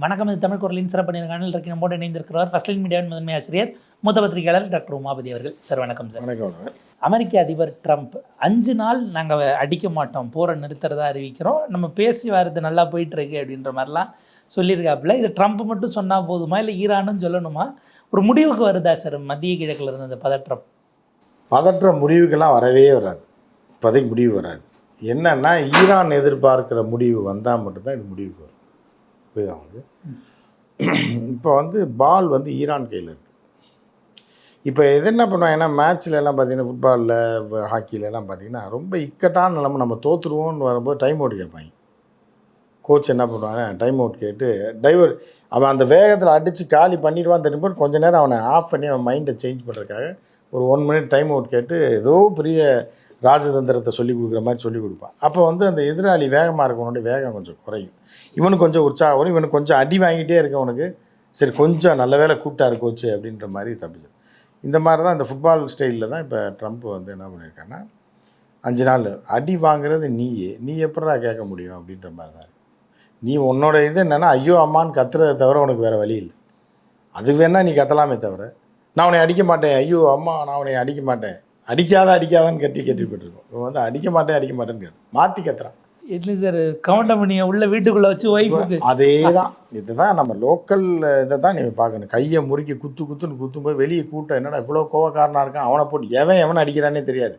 வணக்கம். இது தமிழ் குரலின் சிறப்பு நேர்காணல் இருக்கு. நம்மோடு இணைந்திருக்கிறார் ஃபர்ஸ்ட் லைன் மீடியாவின் முதன்மை ஆசிரியர் மூத்த பத்திரிகையாளர் டாக்டர் உமாபதி அவர்கள். சார் வணக்கம். சார் வணக்கம். அமெரிக்க அதிபர் ட்ரம்ப் 5 நாள் நாங்கள் அடிக்க மாட்டோம், போரை நிறுத்துறதா அறிவிக்கிறோம், நம்ம பேசி வரது நல்லா போயிட்டு இருக்கு அப்படின்ற மாதிரிலாம் சொல்லியிருக்காப்புல. இது ட்ரம்ப் மட்டும் சொன்னால் போதுமா, இல்லை ஈரானும் சொல்லணுமா? ஒரு முடிவுக்கு வருதா சார் மத்திய கிழக்கில் இருந்த அந்த பதற்ற முடிவுக்கெல்லாம் வரவே வராது. இப்போதைக்கு முடிவு வராது. என்னன்னா ஈரான் எதிர்பார்க்குற முடிவு வந்தால் மட்டும்தான் இது முடிவுக்கு வரும். புரியுதா உங்களுக்கு? இப்போ பால் ஈரான் கையில் இருக்குது. இப்போ எது என்ன பண்ணுவாங்கன்னா மேட்ச்சில் எல்லாம் பார்த்தீங்கன்னா, ஃபுட்பாலில் ஹாக்கிலெலாம் பார்த்தீங்கன்னா ரொம்ப இக்கட்டான நிலைமை, நம்ம தோற்றுருவோம்னு வரும்போது டைம் அவுட் கேட்பாங்க. கோச் என்ன பண்ணுவாங்க, டைம் அவுட் கேட்டு டைவர் அவன் அந்த வேகத்தில் அடித்து காலி பண்ணிடுவான்னு தெரியும்போது கொஞ்சம் நேரம் அவனை ஆஃப் பண்ணி அவன் மைண்டை சேஞ்ச் பண்ணுறதுக்காக ஒரு 1 மினிட் டைம் அவுட் கேட்டு ஏதோ பெரிய ராஜதந்திரத்தை சொல்லிக் கொடுக்குற மாதிரி சொல்லிக் கொடுப்பான். அப்போ அந்த எதிராளி வேகமாக இருக்கவனுடைய வேகம் கொஞ்சம் குறையும், இவனுக்கு கொஞ்சம் உற்சாகம் வரும், இவனுக்கு கொஞ்சம் அடி வாங்கிட்டே இருக்கவனுக்கு சரி கொஞ்சம் நல்ல வேலை கூப்பிட்டாரு கோச்சு அப்படின்ற மாதிரி தப்பிச்சு. இந்த மாதிரி தான் இந்த ஃபுட்பால் ஸ்டைலில் தான் இப்போ ட்ரம்ப் என்ன பண்ணியிருக்காங்கன்னா 5 நாள் அடி வாங்குறது நீ எப்படா கேட்க முடியும் அப்படின்ற மாதிரி தான். நீ உன்னோட இது என்னென்னா ஐயோ அம்மான்னு கத்துறதை தவிர உனக்கு வேறு வழி இல்லை. அது வேணால் நீ கத்தலாமே தவிர நான் உன்னை அடிக்க மாட்டேன், ஐயோ அம்மா நான் உன்னை அடிக்க மாட்டேன், அடிக்காதான்னு கேட்டுப்பட்டுருக்கோம். இவன் அடிக்க மாட்டேன்னு கேட்டு மாற்றி கத்துறான். இல்லை சார், கவுண்டமணியை உள்ள வீட்டுக்குள்ளே வச்சு ஒய்ஃபுக்கு அதே தான். இதுதான் நம்ம லோக்கல் இதை தான் நீங்கள் பார்க்கணும். கையை முறுக்கி குத்துன்னு குத்தும்போது வெளியே கூட்டம் என்னடா இவ்வளோ கோவக்காரனாக இருக்கான், அவனை போட்டு எவன் அடிக்கிறானே தெரியாது.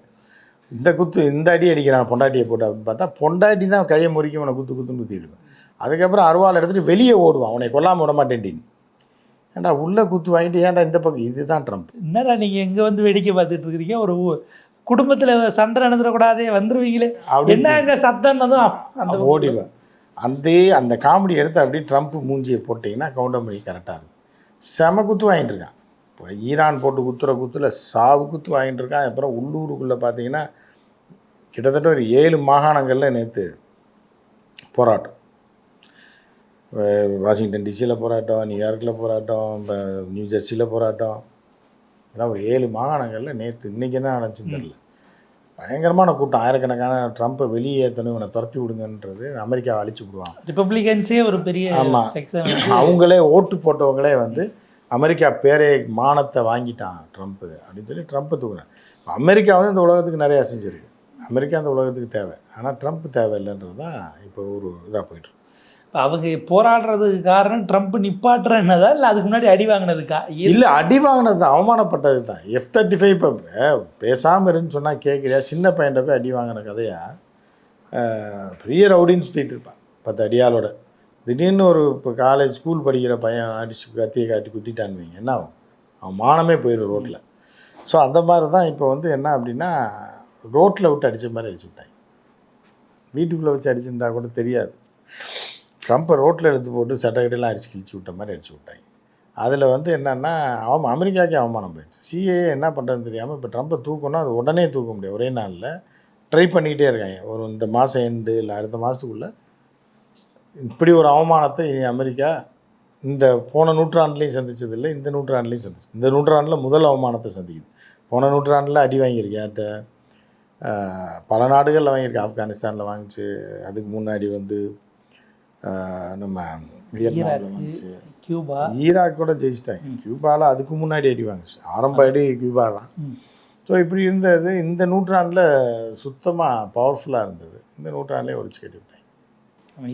இந்த அடி அடிக்கிறான் பொண்டாட்டியை போட்டு அப்படின்னு பார்த்தா பொண்டாட்டி தான் கையை முறுக்கி அவனை குத்துன்னு குத்திடுவேன். அதுக்கப்புறம் அருவாள் எடுத்துகிட்டு வெளியே ஓடுவான், அவனை கொல்லாமல் விட மாட்டேன்டின்னு. ஏன்டா உள்ளே குத்து வாங்கிட்டு ஏன்டா இந்த பக்கம். இதுதான் ட்ரம்ப். என்னடா நீங்கள் எங்கே வேடிக்கை பார்த்துட்டு இருக்கிறீங்க, ஒரு குடும்பத்தில் சண்டை நடந்துடக்கூடாதே வந்துடுவீங்களே, என்ன அங்கே சத்தம்னதும் அந்த ஓடிவேன். அந்த காமெடி எடுத்து அப்படியே ட்ரம்ப் மூஞ்சியை போட்டிங்கன்னா கவுண்டமணி கரெக்டாக இருக்கும். செம குத்து வாங்கிட்டு இருக்கான். இப்போ ஈரான் போட்டு குத்துல சாவு குத்து வாங்கிட்டு இருக்கான். அப்புறம் உள்ளூருக்குள்ளே பார்த்தீங்கன்னா கிட்டத்தட்ட ஒரு 7 மாகாணங்களில் நேற்று போராட்டம். வாஷிங்டன் டிசியில் போராட்டம், நியூயார்க்கில் போராட்டம், இப்போ நியூ ஜெர்சியில் போராட்டம், இதெல்லாம் ஒரு 7 மாகாணங்களில் நேற்று இன்றைக்கி என்ன நடந்துச்சுன்னு தெரியல. பயங்கரமான கூட்டம், ஆயிரக்கணக்கான. ட்ரம்ப்பை வெளியேற்றணும், இவனை துரத்தி விடுங்கன்றது அமெரிக்காவை அழிச்சு விடுவான். ரிப்பப்ளிகன்ஸே ஒரு பெரிய ஆமாம், அவங்களே ஓட்டு போட்டவங்களே அமெரிக்கா பேரே மானத்தை வாங்கிட்டான் ட்ரம்ப்பு அப்படின்னு சொல்லி ட்ரம்ப்பை தூக்குறேன். அமெரிக்கா இந்த உலகத்துக்கு நிறையா செஞ்சுருக்கு. அமெரிக்கா அந்த உலகத்துக்கு தேவை, ஆனால் ட்ரம்ப் தேவையில்லைன்றது தான் இப்போ ஒரு இதாக போய்ட்டு. இப்போ அவங்க போராடுறதுக்கு காரணம் ட்ரம்ப் நிப்பாட்டுறதுனதா, இல்லை அதுக்கு முன்னாடி அடி வாங்கினதுக்கா? இல்லை, அடி வாங்கினது தான், அவமானப்பட்டது தான். F-35 இப்போ பேசாமல் இருன்னு சொன்னால் கேட்குறியா? சின்ன பையன்ட்ட போய் அடி வாங்கின கதையா? பெரிய ரவுடின்னு சுற்றிட்டு இருப்பான் 10 அடியாலோட. திடீர்னு ஒரு இப்போ காலேஜ் ஸ்கூல் படிக்கிற பையன் அடிச்சு கத்தியை காட்டி குத்திட்டான்னு வைங்க, என்ன ஆகும்? அவன் மானமே போயிடும் ரோட்டில். ஸோ அந்த மாதிரி தான் இப்போ என்ன அப்படின்னா ரோட்டில் விட்டு அடித்த மாதிரி அடிச்சு விட்டாங்க. வீட்டுக்குள்ளே வச்சு அடிச்சிருந்தா கூட தெரியாது. ட்ரம்ப்பை ரோட்டில் எடுத்து போட்டு சட்டக்கட்டையெல்லாம் அடித்து கிழிச்சு விட்ட மாதிரி அடிச்சு விட்டாங்க. அதில் என்னென்னா அமெரிக்காவுக்கே அவமானம் போயிடுச்சு. சிஏஏ என்ன பண்ணுறதுன்னு தெரியாமல் இப்போ ட்ரம்ப்பை தூக்கணும், அது உடனே தூக்க முடியாது, ஒரே நாளில் ட்ரை பண்ணிக்கிட்டே இருக்காங்க. ஒரு இந்த மாதம் எண்டு இல்லை அடுத்த மாதத்துக்குள்ளே இப்படி ஒரு அவமானத்தை அமெரிக்கா இந்த போன நூற்றாண்டுலேயும் சந்தித்ததில்லை, இந்த நூற்றாண்டுலேயும் சந்திச்சு. இந்த நூற்றாண்டில் முதல் அவமானத்தை சந்திக்குது. போன நூற்றாண்டில் அடி வாங்கியிருக்கு யார்கிட்ட? பல நாடுகளில் வாங்கியிருக்கு. ஆப்கானிஸ்தானில் வாங்கிச்சு, அதுக்கு முன்னாடி நம்ம வியட்நாமில் வாங்கிச்சு, கியூபா, ஈராக் கூட ஜெயிச்சிட்டாங்க. கியூபாவில் அதுக்கு முன்னாடி அடி வாங்கிச்சு, ஆரம்ப அடி கியூபா தான். ஸோ இப்படி இருந்தது. இந்த நூற்றாண்டில் சுத்தமாக பவர்ஃபுல்லாக இருந்தது, இந்த நூற்றாண்டிலே ஒழிச்சு கட்டி விட்டாங்க.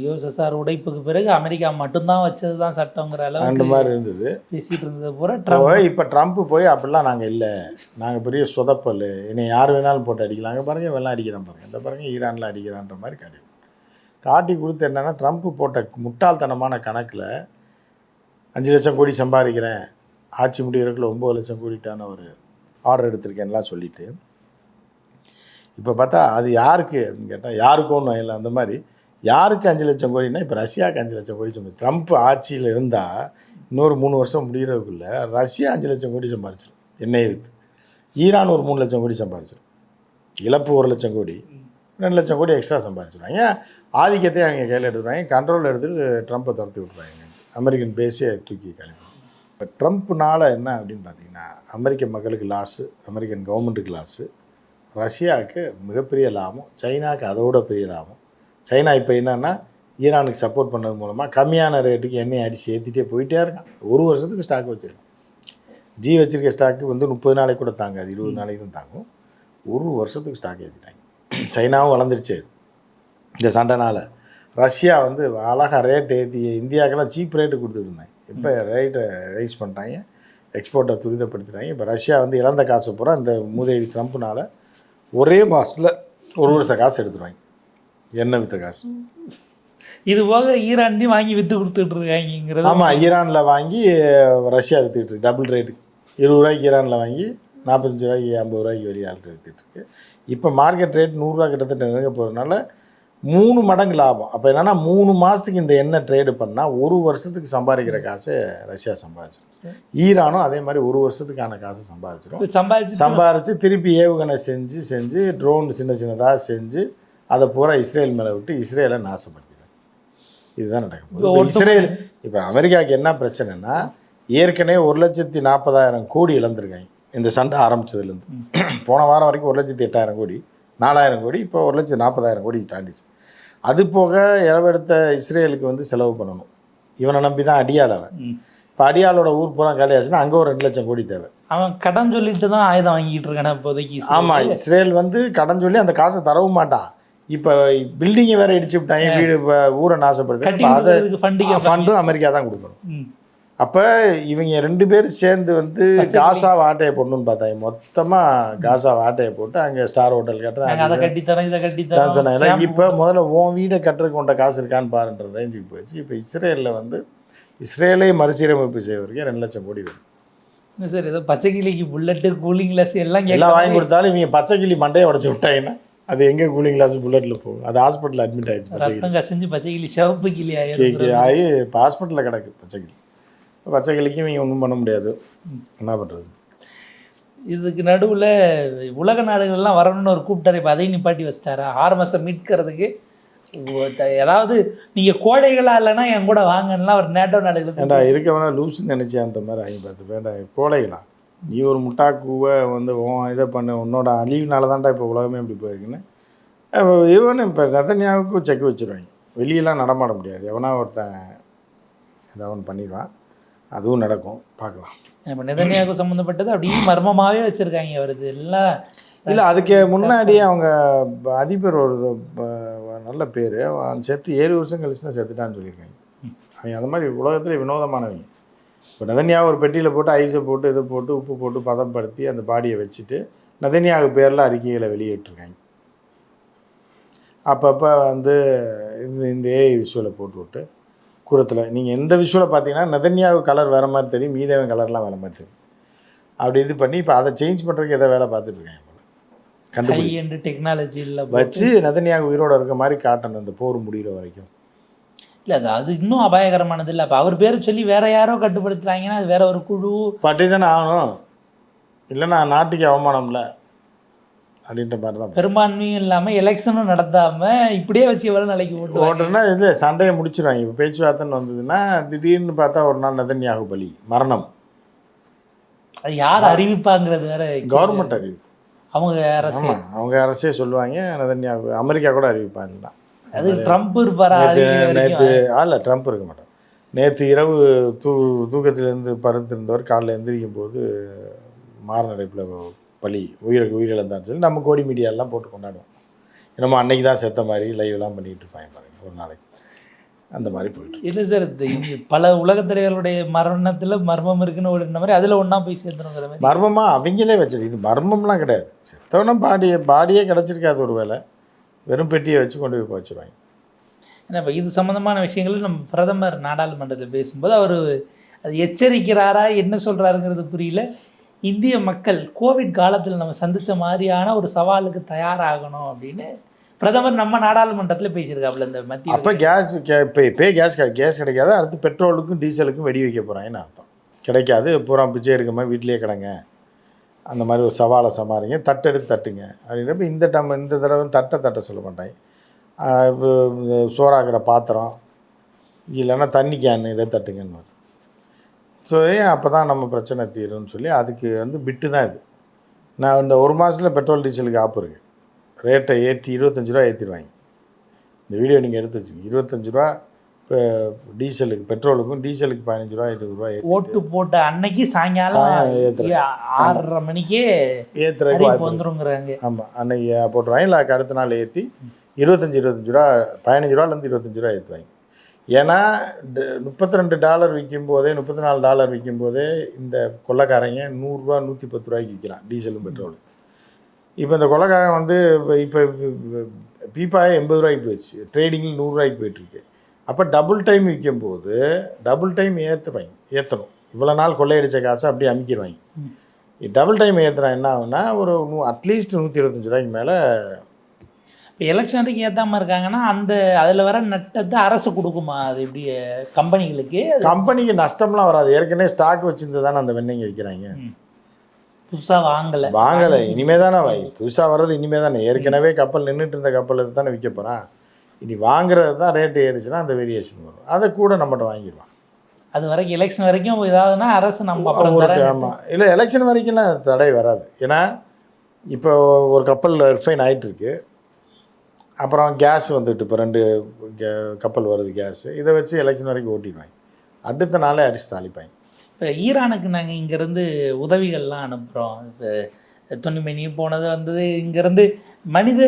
யூஎஸ்எஸ்ஆர் உடைப்புக்கு பிறகு அமெரிக்கா மட்டும்தான் வச்சது தான் சட்டங்கிற அளவு அந்த மாதிரி இருந்தது பேசிகிட்டு இருந்தது பூரா. இப்போ ட்ரம்ப் போய் அப்படிலாம் நாங்கள் இல்லை, நாங்கள் பெரிய சொதப்பல், என்னை யார் வேணாலும் போட்டு அடிக்கலாங்க பாருங்கள், வெள்ளம் அடிக்கிறான் பாருங்கள், இந்த பாருங்கள் ஈரானில் அடிக்கிறான்ற மாதிரி காட்டி கொடுத்து என்னென்னா ட்ரம்ப் போட்ட முட்டாள்தனமான கணக்கில் 5 லட்சம் கோடி சம்பாதிக்கிறேன், ஆட்சி முடிகிறதுக்குள்ள 9 லட்சம் கோடிட்டான ஒரு ஆர்டர் எடுத்திருக்கேன்லாம் சொல்லிவிட்டு இப்போ பார்த்தா அது யாருக்கு அப்படின்னு கேட்டால் யாருக்கோன்னு இல்லை. அந்த மாதிரி யாருக்கு 5 லட்சம் கோடினா இப்போ ரஷ்யாவுக்கு 5 லட்சம் கோடி சம்பாதி. ட்ரம்ப் ஆட்சியில் இருந்தால் இன்னொரு 3 வருஷம் முடிகிறதுக்குள்ளே ரஷ்யா 5 லட்சம் கோடி சம்பாதிச்சிடும் எண்ணெய் விற்று. ஈரான் ஒரு 3 லட்சம் கோடி சம்பாதிச்சிடும். இழப்பு 1 லட்சம் கோடி, 2 லட்சம் கோடி எக்ஸ்ட்ரா சம்பாதிச்சிடுவாங்க. ஆதிக்கத்தை அவங்க கையில் எடுத்துடுவாங்க, கண்ட்ரோலில் எடுத்துகிட்டு ட்ரம்ப்பை துரத்தி விட்ருவாங்க, அமெரிக்கன் பேஸே தூக்கி கழிப்பாங்க. இப்போ ட்ரம்ப்னால் என்ன அப்படின்னு பார்த்தீங்கன்னா அமெரிக்க மக்களுக்கு லாஸு, அமெரிக்கன் கவர்மெண்ட்டுக்கு லாஸு, ரஷ்யாவுக்கு மிகப்பெரிய லாபம், சைனாவுக்கு அதோட பெரிய லாபம். சைனா இப்போ என்னென்னா ஈரானுக்கு சப்போர்ட் பண்ணது மூலமாக கம்மியான ரேட்டுக்கு எண்ணெய் அடித்து ஏற்றிட்டே போயிட்டே இருக்கான். ஒரு வருஷத்துக்கு ஸ்டாக் வச்சுருக்கான். வச்சுருக்க ஸ்டாக்கு வந்து 30 நாளைக்கு கூட தாங்காது, 20 நாளைக்கு தான் தாங்கும். ஒரு வருஷத்துக்கு ஸ்டாக் ஏற்றிட்டாங்க. சைனாவும் வளர்ந்துருச்சு இந்த சண்டைனால. ரஷ்யா வந்து அழகாக ரேட் ஏற்றி இந்தியாவுக்கெல்லாம் சீப் ரேட்டு கொடுத்துட்டு இருந்தாங்க. இப்போ ரேட்டை ரைஸ் பண்ணிட்டாங்க, எக்ஸ்போர்ட்டை துரிதப்படுத்திட்டாங்க. இப்போ ரஷ்யா வந்து இழந்த காசு பூரா இந்த மூதேவி ட்ரம்ப்னால ஒரே மாதத்தில் 1 வருஷம் காசு எடுத்துருவாங்க, எண்ணெய் விற்ற காசு. இது போக ஈரான்லையும் வாங்கி விற்று கொடுத்துட்டு இருக்காங்கிறது. ஆமாம், ஈரானில் வாங்கி ரஷ்யா விற்றுக்கிட்டு இருக்கு டபுள் ரேட்டுக்கு. 20 ரூபாய்க்கு ஈரானில் வாங்கி 45 ரூபாய்க்கு 50 ரூபாய்க்கு வெளியே ஆள்கிட்ட விற்றுட்டுருக்கு. இப்போ மார்க்கெட் ரேட் 100 ரூபா கிட்டத்தட்ட நெருங்க போகிறதுனால 3 மடங்கு லாபம். அப்போ என்னென்னா 3 மாதத்துக்கு இந்த எண்ணெய் ட்ரேடு பண்ணால் 1 வருஷத்துக்கு சம்பாதிக்கிற காசை ரஷ்யா சம்பாதிச்சிடும். ஈரானும் அதே மாதிரி 1 வருஷத்துக்கான காசை சம்பாதிச்சு திருப்பி ஏவுகணை செஞ்சு ட்ரோன் சின்ன சின்னதாக செஞ்சு அதை பூரா இஸ்ரேல் மேலே விட்டு இஸ்ரேலை நாசப்படுத்திடும். இதுதான் நடக்கும். இஸ்ரேல் இப்போ அமெரிக்காவுக்கு என்ன பிரச்சனைனா, ஏற்கனவே 1,40,000 கோடி இழந்திருக்காங்க இந்த சண்டை ஆரம்பித்ததுலேருந்து. போன வாரம் வரைக்கும் 1,08,000 கோடி, 4,000 கோடி, இப்போ 1,40,000 கோடி தாண்டிச்சு. அது போக இளவெடுத்த இஸ்ரேலுக்கு வந்து செலவு பண்ணணும். இவனை நம்பி தான் அடியால். அவன் இப்போ அடியாலோட ஊர் பூரா காலியாச்சுன்னா அங்கே ஒரு 2 லட்சம் கோடி தேவை. அவன் கடன் சொல்லிட்டு தான் ஆயுதம் வாங்கிட்டு இருக்கானே இப்போதைக்கு. ஆமாம், இஸ்ரேல் வந்து கடன் சொல்லி அந்த காசை தரவும் மாட்டான். இப்போ பில்டிங்கை வேற இடிச்சு விட்டாங்க, வீடு ஊரை நாசப்படுது. அதை ஃபண்டும் அமெரிக்கா தான் கொடுக்கணும். அப்போ இவங்க 2 பேரும் சேர்ந்து வந்து காசாவை ஆட்டையை போடணும்னு பார்த்தாங்க. மொத்தமாக காசாவை ஆட்டையை போட்டு அங்கே ஸ்டார் ஹோட்டல் கட்டுறேன் சொன்னாங்க. இப்போ முதல்ல உன் வீடை கட்டுறதுக்கு கொண்ட காசு இருக்கான்னு பாருன்ற ரேஞ்சுக்கு போயிடுச்சு. இப்போ இஸ்ரேலில் வந்து இஸ்ரேலை மறுசீரமைப்பு செய்வதற்கு 2 லட்சம் கோடி வேணும். சார் ஏதோ பச்சைக்கிளிக்கு புல்லட்டு கூலிங் கிளாஸ் எல்லாம் வாங்கி கொடுத்தாலும் இவங்க பச்சைக்கிளி மண்டையை உடச்சி விட்டாங்கன்னா அது எங்கே கூலிங் கிளாஸ் புல்லட்டில் போகும். அது ஹாஸ்பிட்டலில் அட்மிட் ஆகிடுச்சு. பச்சைக்கிளி சிவப்பு கிளி ஆகி இப்போ ஹாஸ்பிட்டலில் கிடக்கு பச்சைக்கிளி. பச்சைக்கிளிக்கும் இவங்க ஒன்றும் பண்ண முடியாது, என்ன பண்ணுறது. இதுக்கு நடுவில் உலக நாடுகள்லாம் வரணும்னு ஒரு கூப்பிட்டாரு. இப்போ அதையும் நிப்பாட்டி வச்சிட்டாரா ஹார்மஸை மீட்கிறதுக்கு? ஏதாவது நீங்கள் கோடைகளாக இல்லைன்னா என் கூட வாங்கன்னா ஒரு நேட்டோ நாடுகளுக்கு ஏண்டா இருக்கவனா லூஸ்ன்னு நினச்சான்ற மாதிரி ஆகி பார்த்து வேண்டாம். கோடைகளா நீ ஒரு முட்டாக்குவை வந்து இதை பண்ண உன்னோட அழிவுனால தான்டா இப்போ உலகமே இப்படி போயிருக்குன்னு இவனு இப்போ நெதன்யாவுக்கு செக் வச்சுருவாங்க. வெளியெல்லாம் நடமாட முடியாது. எவனா ஒருத்தன் ஏதாவது ஒன்று பண்ணிடுவான். அதுவும் நடக்கும், பார்க்கலாம். இப்போ நெதன்யாவுக்கு சம்மந்தப்பட்டது அப்படியே மர்மமாகவே வச்சுருக்காங்க வருது எல்லாம். இல்லை, அதுக்கு முன்னாடி அவங்க அதிபர் ஒரு நல்ல பேர், அவன் செத்து 7 வருஷம் கழிச்சு தான் செத்துட்டான்னு சொல்லியிருக்காங்க. அவங்க அந்த மாதிரி உலகத்தில் வினோதமானவங்க. இப்போ நெதன்யாவை ஒரு பெட்டியில் போட்டு ஐஸை போட்டு இதை போட்டு உப்பு போட்டு பதப்படுத்தி அந்த பாடியை வச்சுட்டு நெதன்யாவு பேரில் அறிக்கைகளை வெளியிட்டிருக்காங்க. அப்பப்போ வந்து இந்த ஏஐ விஷுவலை போட்டு விட்டு கூடத்தில் நீங்கள் எந்த விஷுவலை பார்த்தீங்கன்னா நெதன்யாவு கலர் வேறு மாதிரி தெரியும், மீதவன் கலர்லாம் வேறு மாதிரி தெரியும். அப்படி இது பண்ணி இப்போ அதை சேஞ்ச் பண்ணுறதுக்கு எதை வேலை பார்த்துட்ருக்காங்க போல. கண்டுபிடி டெக்னாலஜியில் வச்சு நெதன்யாவு உயிரோடு இருக்க மாதிரி காட்டணும் இந்த போர் முடிகிற வரைக்கும். இல்லை அது இன்னும் அபாயகரமானது இல்லை. அப்போ அவர் பேரை சொல்லி வேறு யாரோ கட்டுப்படுத்துகிறாங்கன்னா அது வேற ஒரு குழு பட்டி தானே ஆகணும். இல்லைன்னா நாட்டுக்கு அவமானம்ல அப்படின்ற மாதிரி தான். பெரும்பான்மையும் இல்லாமல் எலெக்ஷனும் நடத்தாமல் இப்படியே வச்சு எவ்வளோ நாளைக்கு ஓட்டுனா இது சண்டையை முடிச்சிடுவாங்க. இப்போ பேச்சுவார்த்தைன்னு வந்ததுன்னா திடீர்னு பார்த்தா ஒரு நாள் நெதன்யாகு பலி மரணம். அது யார் அறிவிப்பாங்கிறது வேற. கவர்மெண்ட் அறிவிப்பு. அவங்க அரசே சொல்லுவாங்க. நெதன்யாகு அமெரிக்கா கூட அறிவிப்பாங்க. அது ட்ரம்ப் இருப்பாரா? நேற்று ட்ரம்ப் இருக்க மாட்டார். நேற்று இரவு தூக்கத்திலேருந்து படுத்திருந்தவர் காலையில் எந்திரிக்கும் போது மாரநடைப்பில் பலி உயிரிழந்தான்னு சொல்லி நம்ம கோடி மீடியாலாம் போட்டு கொண்டாடுவோம். என்னமோ அன்னைக்கு தான் செத்த மாதிரி லைவ்லாம் பண்ணிகிட்டு இருப்பாங்க பாருங்க ஒரு நாளைக்கு. அந்த மாதிரி போயிட்டு இல்லை சார், பல உலகத் தலைவர்களுடைய மரணத்தில் மர்மம் இருக்குன்னு ஓடுன மாதிரி அதில் ஒன்றா போய் சேர்ந்துருங்கிற மாதிரி. மர்மமாக அவங்களே வச்சிருக்கு. இது மர்மம்லாம் கிடையாது. செத்தவன பாடியே கிடச்சிருக்காது. ஒரு வேளை வெறும் பெட்டியை வச்சு கொண்டு போய் வச்சுருவாங்க. ஏன்னா இப்போ இது சம்மந்தமான விஷயங்கள் நம்ம பிரதமர் நாடாளுமன்றத்தில் பேசும்போது அவர் அது எச்சரிக்கிறாரா என்ன சொல்கிறாருங்கிறது புரியல. இந்திய மக்கள் கோவிட் காலத்தில் நம்ம சந்தித்த மாதிரியான ஒரு சவாலுக்கு தயாராகணும் அப்படின்னு பிரதமர் நம்ம நாடாளுமன்றத்தில் பேசியிருக்காப்புல. இந்த மத்திய அப்போ கேஸ் கிடைக்காது. அடுத்து பெட்ரோலுக்கும் டீசலுக்கும் வெடி வைக்க போகிறாங்கன்னு அர்த்தம். கிடைக்காது, பூரா பிச்சை எடுக்காமல் வீட்டிலேயே கிடங்க, அந்த மாதிரி ஒரு சவாலை சமாளிங்க, தட்டெடுத்து தட்டுங்க அப்படின்றப்ப இந்த தடவை தட்ட சொல்ல மாட்டாங்க. இப்போ சோறாக்குற பாத்திரம் இல்லைன்னா தண்ணி கேன் இதை தட்டுங்கன்னு. ஸோ அப்போ தான் நம்ம பிரச்சனை தீரும்னு சொல்லி அதுக்கு வந்து பிட்டு தான் இது. நான் இந்த 1 மாதத்தில் பெட்ரோல் டீசலுக்கு ஆப்பு இருக்குது. ரேட்டை ஏற்றி 25 ரூபா ஏற்றிடுவாங்க. இந்த வீடியோ நீங்கள் எடுத்து வச்சுங்க. 25 ரூபா இப்போ டீசலுக்கு, பெட்ரோலுக்கும் டீசலுக்கு 15 ரூபா 20 ரூபா ஓட்டு போட்ட அன்னைக்கு சாயங்காலம் 6:30 மணிக்கே ஏற்றுறதுக்கு அறிவிப்பு வந்துருங்கிறாங்க. ஆமாம், அன்னைக்கு போட்டுருவாங்க. இல்லை அடுத்த நாள் ஏற்றி 25 ரூபா 15 ரூபாலேருந்து 25 ரூபா ஏற்றுவாங்க. ஏன்னா $32 விற்கும் போதே, $34 விற்கும் போதே இந்த கொள்ளைக்காரங்க 100 ரூபா 110 ரூபாய்க்கு விற்கிறான் டீசலும் பெட்ரோலும். இப்போ இந்த கொள்ளைக்காரன் வந்து இப்போ பீப்பாயே 80 ரூபாய்க்கு போயிடுச்சு, ட்ரேடிங்கில் 100 ரூபாய்க்கு போயிட்டுருக்கு. அப்போ டபுள் டைம் விற்கும் போது டபுள் டைம் ஏற்றணும். இவ்வளோ நாள் கொள்ளையடித்த காசை அப்படியே அமுக்கிடுவாங்க. டபுள் டைம் ஏற்றுனா என்ன ஆகுனா ஒரு அட்லீஸ்ட் 125 ரூபாய்க்கு மேலே. இப்போ எலெக்ஷனுக்கு ஏற்றாமல் இருக்காங்கன்னா அதில் வர நட்டத்தை அரசு கொடுக்குமா? அது எப்படி கம்பெனிகளுக்கு? கம்பெனிக்கு நஷ்டம்லாம் வராது. ஏற்கனவே ஸ்டாக் வச்சுருந்து தானே அந்த வெண்ணெய்ங்க விற்கிறாங்க. புதுசாக வாங்கலை, இனிமே தானே புதுசாக வர்றது இனிமே தானே. ஏற்கனவே கப்பல் நின்றுட்டு இருந்த கப்பல் தானே விற்க போகிறான். இனி வாங்குறது தான் ரேட்டு ஏறிச்சுன்னா அந்த வேரியேஷன் வரும். அதை கூட நம்மகிட்ட வாங்கிடுவான். அது வரைக்கும் எலெக்ஷன் வரைக்கும் ஏதாவதுன்னா அரசு நம்ம அப்புறம் ஆமாம், இல்லை எலெக்ஷன் வரைக்கும்லாம் தடை வராது. ஏன்னா இப்போ ஒரு கப்பல் ரிஃபைன் ஆகிட்டு இருக்கு, அப்புறம் கேஸ் வந்துட்டு இப்போ 2 கப்பல் வருது கேஸு. இதை வச்சு எலெக்ஷன் வரைக்கும் ஓட்டிடுவாங்க. அடுத்த நாளே அடித்து தாளிப்பாங்க. இப்போ ஈரானுக்கு நாங்கள் இங்கேருந்து உதவிகள்லாம் அனுப்புகிறோம். இப்போ துணிமணி போனது வந்தது இங்கேருந்து மனித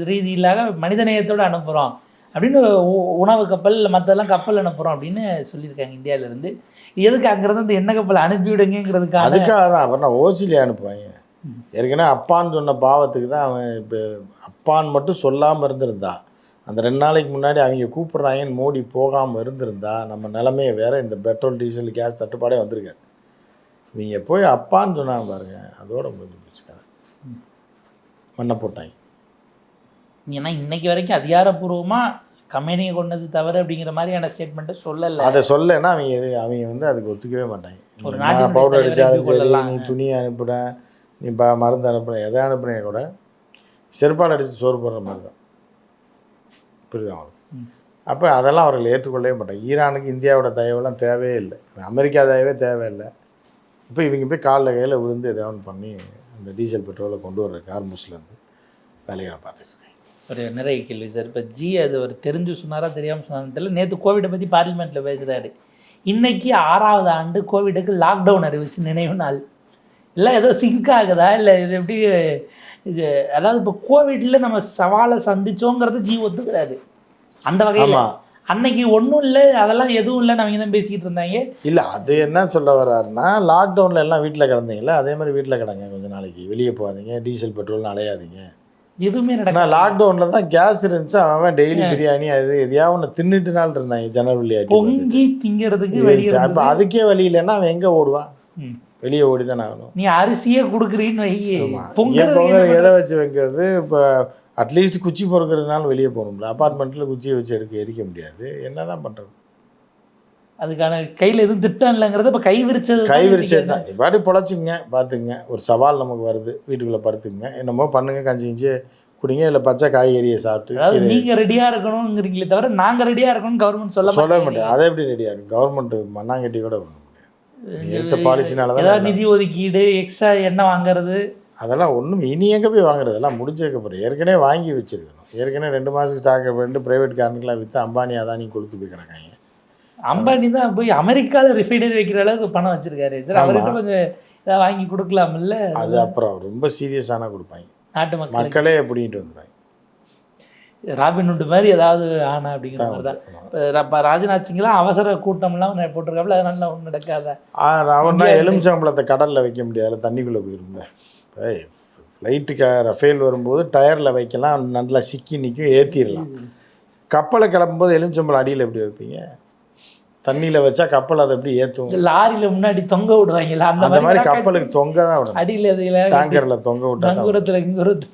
ரீதியிலாக மனித நேயத்தோடு அனுப்புகிறோம் அப்படின்னு உணவு கப்பல் மற்றெல்லாம் கப்பல் அனுப்புகிறோம் அப்படின்னு சொல்லியிருக்காங்க இந்தியாவிலேருந்து. எதுக்கு அங்கேருந்து அந்த எண்ணெய் கப்பல் அனுப்பிவிடுங்கிறதுக்காக? அதுக்காக தான். அப்புறம் நான் ஓசிலியே அனுப்புவாங்க. ஏற்கனவே அப்பான்னு சொன்ன பாவத்துக்கு தான் அவன் இப்போ அப்பான்னு மட்டும் சொல்லாமல் இருந்திருந்தா, அந்த 2 நாளைக்கு முன்னாடி அவங்க கூப்பிட்றாங்கன்னு மோடி போகாமல் இருந்திருந்தா நம்ம நிலைமையை வேறு. இந்த பெட்ரோல் டீசல் கேஸ் தட்டுப்பாடே வந்திருக்காரு. நீங்கள் போய் அப்பான்னு சொன்னாங்க பாருங்க, அதோட முடிஞ்சு போச்சுக்காத மண்ணை போட்டாங்க. ஏன்னா இன்னைக்கு வரைக்கும் அதிகாரப்பூர்வமாக கம்பெனியை கொண்டது தவறு அப்படிங்கிற மாதிரியான ஸ்டேட்மெண்ட்டை சொல்லலை. அதை சொல்லலைன்னா அவங்க வந்து அதுக்கு ஒத்துக்கவே மாட்டாங்க. ஒரு பவுடர் அடித்தாலும் சரி, நீ துணியை அனுப்புகிறேன், நீ மருந்து அனுப்புகிறேன், எதை அனுப்புகிறேன் கூட செருப்பால் அடித்து சோறு போடுற மாதிரி தான். புரியுது அவங்களுக்கு. அப்போ அதெல்லாம் அவர்கள் ஏற்றுக்கொள்ளவே மாட்டாங்க. ஈரானுக்கு இந்தியாவோட தயவெல்லாம் தேவையே இல்லை, அமெரிக்கா தயவே தேவையில்லை. இப்போ இவங்க போய் காலில் கையில் விழுந்து எதாவது பண்ணி அந்த டீசல் பெட்ரோலை கொண்டு வர்ற கார்மூஸ்லேருந்து வேலைகளை பார்த்துருக்கேன். ஒரு நிறைய கேள்வி சார். இப்போ அது ஒரு தெரிஞ்சு சொன்னாரா தெரியாமல் சொன்னான்னு தெரியல. நேற்று கோவிடை பற்றி பார்லிமெண்ட்டில் பேசுகிறாரு. இன்றைக்கி 6வது ஆண்டு கோவிடுக்கு லாக்டவுன் அறிவிச்சு நினைவு நாள். இல்லை ஏதோ சிங்க் ஆகுதா இல்லை இது எப்படி இது? அதாவது இப்போ கோவிட்டில் நம்ம சவாலை சந்திச்சோங்கிறத ஒத்துக்கிறாரு. அந்த வகையில் அன்னைக்கு ஒன்றும் இல்லை, அதெல்லாம் எதுவும் இல்லை, நம்ம தான் பேசிக்கிட்டு இருந்தாங்க. இல்லை அது என்ன சொல்ல வர்றாருன்னா, லாக்டவுனில் எல்லாம் வீட்டில் கிடந்தீங்களா, அதே மாதிரி வீட்டில் கிடங்க, கொஞ்சம் நாளைக்கு வெளியே போகாதீங்க, டீசல் பெட்ரோல்னு அலையாதீங்க, எதுவுமே நடக்கல. லாக்டவுனில் தான் கேஸ் இருந்துச்சு, அவன் டெய்லி பிரியாணி அது எதையாவது ஒன்று தின்னுட்டு நாள் இருந்தாங்க, ஜன்னல் வழியாட்டி பொங்கி திங்கிறதுக்கு வெளியே. இப்போ அதுக்கே வழி இல்லைன்னா அவன் எங்கே ஓடுவான்? வெளியே ஓடி தானே ஆகணும். நீ அரிசியே கொடுக்குறீன்னு வை, பொங்கல் எதை வச்சு வைக்கிறது? இப்போ அட்லீஸ்ட் குச்சி பொறுக்கிறதுனால வெளியே போகணும்ல, அப்பார்ட்மெண்ட்டில் குச்சியை வச்சு எரிக்க முடியாது, என்ன தான் பண்ணுறது? அதுக்கான கையில் எதுவும் திட்டம் இல்லைங்கிறது இப்போ கை விரிச்சது தான். பாட்டி பொழைச்சிங்க, பார்த்துங்க, ஒரு சவால் நமக்கு வருது, வீட்டுக்குள்ளே படுத்துங்க, என்னமோ பண்ணுங்க, கஞ்சி கிஞ்சி குடிங்க, இல்லை பச்சை காய்கறியை சாப்பிட்டு. அதாவது நீங்கள் ரெடியாக இருக்கணுங்கிறீங்களே தவிர நாங்கள் ரெடியாக இருக்கணும்னு கவர்மெண்ட் சொல்ல மாட்டேன். அதை எப்படி ரெடியாக இருக்கும்? கவர்மெண்ட் மண்ணாங்கட்டி கூட பண்ண முடியாது. எடுத்த பாலிசினால தான் ஏதாவது நிதி ஒதுக்கீடு, எக்ஸ்ட்ரா எண்ணெய் வாங்குறது, அதெல்லாம் ஒன்றும் இனி எங்கே போய் வாங்குறதெல்லாம் முடிஞ்சதுக்கப்புறம் ஏற்கனவே வாங்கி வச்சுருக்கணும். ஏற்கனவே 2 மாதம் ஸ்டாக் 2 ப்ரைவேட் காரனுக்கெலாம் விற்று அம்பானி அதானி கொளுத்து போய் கிடக்காங்க. அம்பானி தான் போய் அமெரிக்காவில் ரிஃபைனரி வைக்கிற அளவுக்கு பணம் வச்சுருக்காரு சார். அவர்கிட்ட கொஞ்சம் ஏதாவது வாங்கி கொடுக்கலாமில்ல? அது அப்புறம் ரொம்ப சீரியஸான கொடுப்பாங்க, நாட்டு மக்களே எப்படின்ட்டு வந்துடுவாங்க. ராபின்ஹுட் மாதிரி ஏதாவது ஆனா அப்படிங்கிற மாதிரி தான். இப்போ ராஜ்நாத் சிங்லாம் அவசர கூட்டம்லாம் போட்டிருக்காப்புல, அதனால ஒன்றும் நடக்காத. அவன் எலுமிச்சம்பழத்தை கடலில் வைக்க முடியாது, தண்ணிக்குள்ளே போயிருந்தேன். ஃப்ளைட்டுக்கு ரஃபேல் வரும்போது டயரில் வைக்கலாம், நல்லா சிக்கி நிற்கும், ஏற்றிடலாம். கப்பலை கிளம்பும்போது எலுமிச்சம்பழம் அடியில் எப்படி வைப்பீங்க? தண்ணியில் வச்சா கப்பல் அதை எப்படி ஏற்றும்? லாரியில் முன்னாடி தொங்க விடுவாங்களா, அந்த மாதிரி கப்பலுக்கு தொங்க தான் விடணும். அடியில் டேங்கரில் தொங்க விட்டா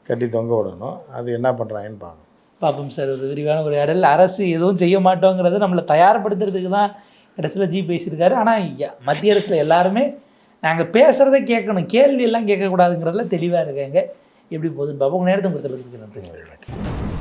கட்டி தொங்க விடணும். அது என்ன பண்ணுறாங்கன்னு பார்ப்போம் சார். ஒரு விரிவான ஒரு இடல். அரசு எதுவும் செய்ய மாட்டோங்கிறத நம்மளை தயார்படுத்துறதுக்கு தான் கடைசியில் பேசியிருக்காரு. ஆனால் மத்திய அரசில் எல்லாருமே நாங்கள் பேசுகிறத கேட்கணும், கேள்வி எல்லாம் கேட்கக்கூடாதுங்கிறதுல தெளிவாக இருக்காங்க. எப்படி போகுதுன்னு பார்ப்போம். உங்கள் நேரத்தை கொடுத்துருக்கு நன்றி.